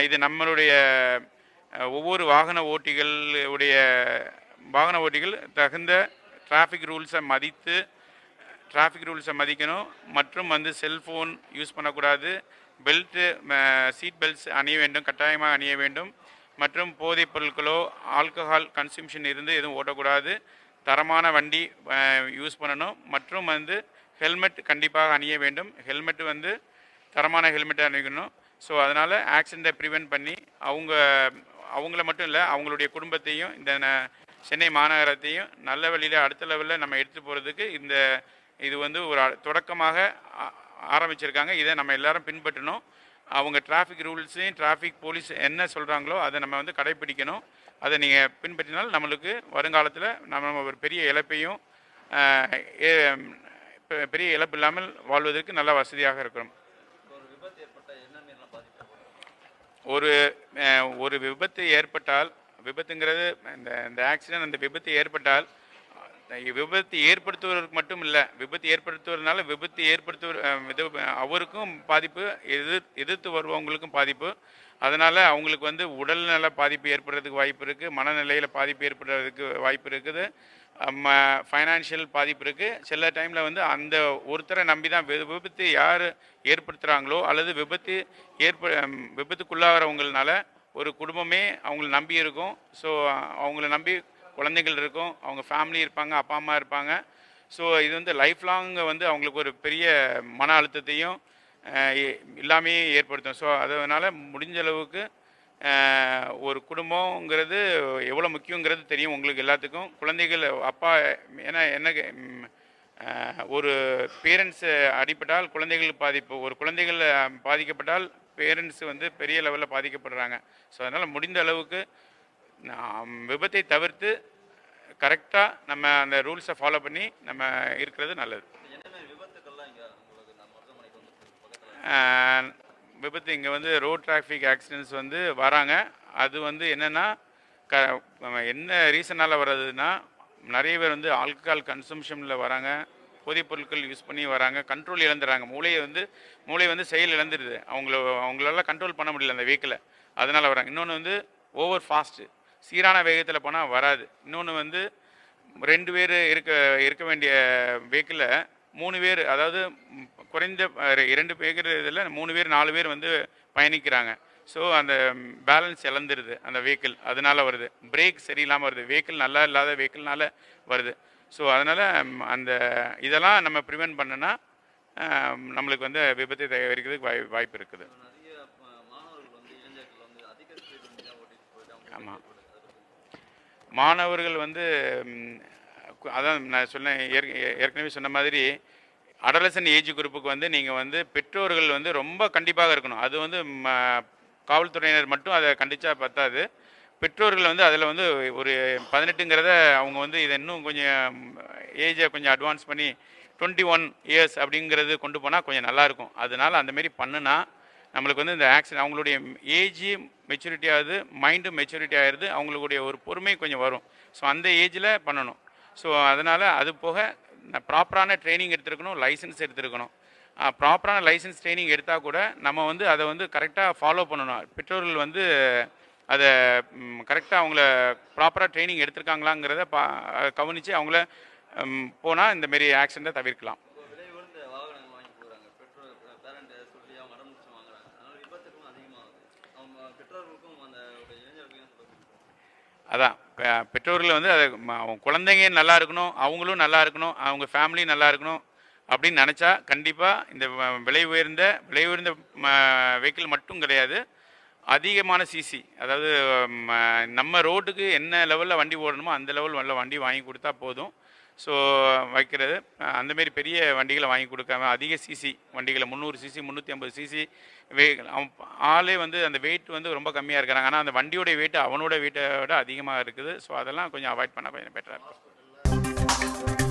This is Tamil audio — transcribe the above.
இது நம்மளுடைய ஒவ்வொரு வாகன ஓட்டிகள் தகுந்த டிராஃபிக் ரூல்ஸை மதிக்கணும். மற்றும் வந்து செல்ஃபோன் யூஸ் பண்ணக்கூடாது. சீட் பெல்ட்ஸ் அணிய வேண்டும், கட்டாயமாக அணிய வேண்டும். மற்றும் போதைப் பொருட்களோ ஆல்கஹால் கன்சம்ஷன் இருந்து எதுவும் ஓட்டக்கூடாது. தரமான வண்டி யூஸ் பண்ணணும். மற்றும் வந்து ஹெல்மெட் கண்டிப்பாக அணிய வேண்டும். ஹெல்மெட் வந்து தரமான ஹெல்மெட்டை அணிக்கணும். ஸோ அதனால் ஆக்சிடெண்ட்டை ப்ரிவென்ட் பண்ணி அவங்கள மட்டும் இல்லை, அவங்களுடைய குடும்பத்தையும் இந்த சென்னை மாநகரத்தையும் நல்ல வழியில் அடுத்த லெவலில் நம்ம எடுத்துகிட்டு போகிறதுக்கு இது வந்து ஒரு தொடக்கமாக ஆரம்பிச்சிருக்காங்க. இதை நம்ம எல்லாரும் பின்பற்றணும். அவங்க டிராஃபிக் ரூல்ஸையும் டிராஃபிக் போலீஸ் என்ன சொல்கிறாங்களோ அதை நம்ம வந்து கடைப்பிடிக்கணும். அதை நீங்கள் பின்பற்றினால் நம்மளுக்கு வருங்காலத்தில் நம்ம ஒரு பெரிய இழப்பையும் பெரிய இழப்பு இல்லாமல் வாழ்வதற்கு நல்ல வசதியாக இருக்கணும். ஒரு விபத்து ஏற்பட்டால், விபத்துங்கிறது இந்த ஆக்சிடென்ட், அந்த விபத்து ஏற்பட்டால் விபத்து ஏற்படுத்துவதற்கு மட்டும் இல்லை, விபத்து ஏற்படுத்துவதனால அவருக்கும் பாதிப்பு, எதிர்த்து வருவவங்களுக்கும் பாதிப்பு. அதனால் அவங்களுக்கு வந்து உடல்நல பாதிப்பு ஏற்படுறதுக்கு வாய்ப்பு இருக்குது, மனநிலையில் பாதிப்பு ஏற்படுறதுக்கு வாய்ப்பு இருக்குது, ஃபைனான்ஷியல் பாதிப்பு இருக்குது. சில டைமில் வந்து அந்த ஒருத்தரை நம்பி தான் விபத்து யார் ஏற்படுத்துகிறாங்களோ அல்லது விபத்துக்குள்ளாகிறவங்கனால ஒரு குடும்பமே அவங்கள நம்பி இருக்கும். ஸோ அவங்கள நம்பி குழந்தைகள் இருக்கும், அவங்க ஃபேமிலி இருப்பாங்க, அப்பா அம்மா இருப்பாங்க. ஸோ இது வந்து லைஃப் லாங் வந்து அவங்களுக்கு ஒரு பெரிய மன அழுத்தத்தையும் எல்லாமே ஏற்படுத்தும். ஸோ அதனால் முடிஞ்ச அளவுக்கு ஒரு குடும்பங்கிறது எவ்வளோ முக்கியங்கிறது தெரியும் உங்களுக்கு எல்லாத்துக்கும். குழந்தைகள் ஏன்னா ஒரு பேரண்ட்ஸ் அடிபட்டால் குழந்தைகள் பாதிப்பு, ஒரு குழந்தைகள் பாதிக்கப்பட்டால் பேரண்ட்ஸ் வந்து பெரிய லெவலில் பாதிக்கப்படுறாங்க. ஸோ அதனால் முடிந்த அளவுக்கு விபத்தை தவிர்த்து கரெக்டாக நம்ம அந்த ரூல்ஸை ஃபாலோ பண்ணி நம்ம இருக்கிறது நல்லது. விபத்து இங்கே வந்து ரோட் டிராஃபிக் ஆக்சிடென்ட்ஸ் வந்து வராங்க. அது வந்து என்னென்னா என்ன ரீசனால் வர்றதுன்னா, நிறைய பேர் வந்து ஆல்கஹால் கன்சம்ஷனில் வராங்க, போதைப் பொருட்கள் யூஸ் பண்ணி வராங்க, கண்ட்ரோல் இழந்துடுறாங்க. மூளை வந்து செயல் இழந்துடுது, அவங்களால கண்ட்ரோல் பண்ண முடியல அந்த வெஹிக்கிளை, அதனால் வராங்க. இன்னொன்று வந்து ஓவர் ஃபாஸ்ட்டு, சீரான வேகத்தில் போனால் வராது. இன்னொன்று வந்து 2 பேர் இருக்க வேண்டிய வெஹிக்கிளில் 3 பேர், அதாவது குறைந்த 2 பேர் இதில் 3 பேர் 4 பேர் வந்து பயணிக்கிறாங்க. ஸோ அந்த பேலன்ஸ் இழந்துருது அந்த வெஹிக்கிள், அதனால வருது. பிரேக் சரியில்லாமல் வருது, வெஹிக்கிள் நல்லா இல்லாத வெஹிக்கிள்னால வருது. ஸோ அதனால் இதெல்லாம் நம்ம ப்ரிவென்ட் பண்ணனா நம்மளுக்கு வந்து விபத்தை தவிர்க்கிறதுக்கு வாய்ப்பு இருக்குது. ஆமாம், மாணவர்கள் வந்து அதான் நான் ஏற்கனவே சொன்ன மாதிரி அடலசன் ஏஜ் குரூப்புக்கு வந்து நீங்கள் வந்து பெற்றோர்கள் வந்து ரொம்ப கண்டிப்பாக இருக்கணும். அது வந்து காவல்துறையினர் மட்டும் அதை கண்டிச்சா பத்தாது. பெற்றோர்கள் வந்து அதில் வந்து ஒரு 18ங்கிறத அவங்க வந்து இதை இன்னும் கொஞ்சம் ஏஜை கொஞ்சம் அட்வான்ஸ் பண்ணி 21 இயர்ஸ் அப்படிங்கிறது கொண்டு போனால் கொஞ்சம் நல்லாயிருக்கும். அதனால் அந்தமாரி பண்ணுனா நம்மளுக்கு வந்து இந்த ஆக்சிடென்ட், அவங்களுடைய ஏஜ் மெச்சூரிட்டி ஆகுது, மைண்டும் மெச்சூரிட்டி ஆகிடுது, அவங்களுடைய ஒரு பொறுமை கொஞ்சம் வரும். ஸோ அந்த ஏஜில் பண்ணணும். ஸோ அதனால் அது போக ப்ராப்பரான ட்ரைனிங் எடுத்துருக்கணும், லைசன்ஸ் எடுத்துருக்கணும். ப்ராப்பரான லைசன்ஸ் ட்ரைனிங் எடுத்தால் கூட நம்ம வந்து அதை வந்து கரெக்டாக ஃபாலோ பண்ணணும். பெற்றோர்கள் வந்து அதை கரெக்டாக அவங்கள ப்ராப்பராக ட்ரைனிங் எடுத்திருக்காங்களாங்கிறத கவனித்து அவங்கள போனால் இந்தமாரி ஆக்சிடெண்ட்டை தவிர்க்கலாம். அதான் பெற்றோர்கள் வந்து அவங்க குழந்தைங்க நல்லா இருக்கணும், அவங்களும் நல்லா இருக்கணும், அவங்க ஃபேமிலியும் நல்லா இருக்கணும் அப்படின்னு நினச்சா கண்டிப்பாக இந்த விலை உயர்ந்த வெஹிக்கிள் மட்டும் கிடையாது, அதிகமான சிசி, அதாவது நம்ம ரோட்டுக்கு என்ன லெவலில் வண்டி ஓடணுமோ அந்த லெவலில் வண்டி வாங்கி கொடுத்தா போதும். ஸோ வைக்கிறது அந்தமாரி பெரிய வண்டிகளை வாங்கி கொடுக்காம அதிக சிசி வண்டிகளை 300 சிசி 350 சிசி ஆளே வந்து அந்த வெயிட் வந்து ரொம்ப கம்மியாக இருக்கிறாங்க. ஆனால் அந்த வண்டியோட வெயிட் அவனோட வெயிட்டை விட அதிகமாக இருக்குது. ஸோ அதெல்லாம் கொஞ்சம் அவாய்ட் பண்ண கொஞ்சம் பெட்டராக இருக்கும்.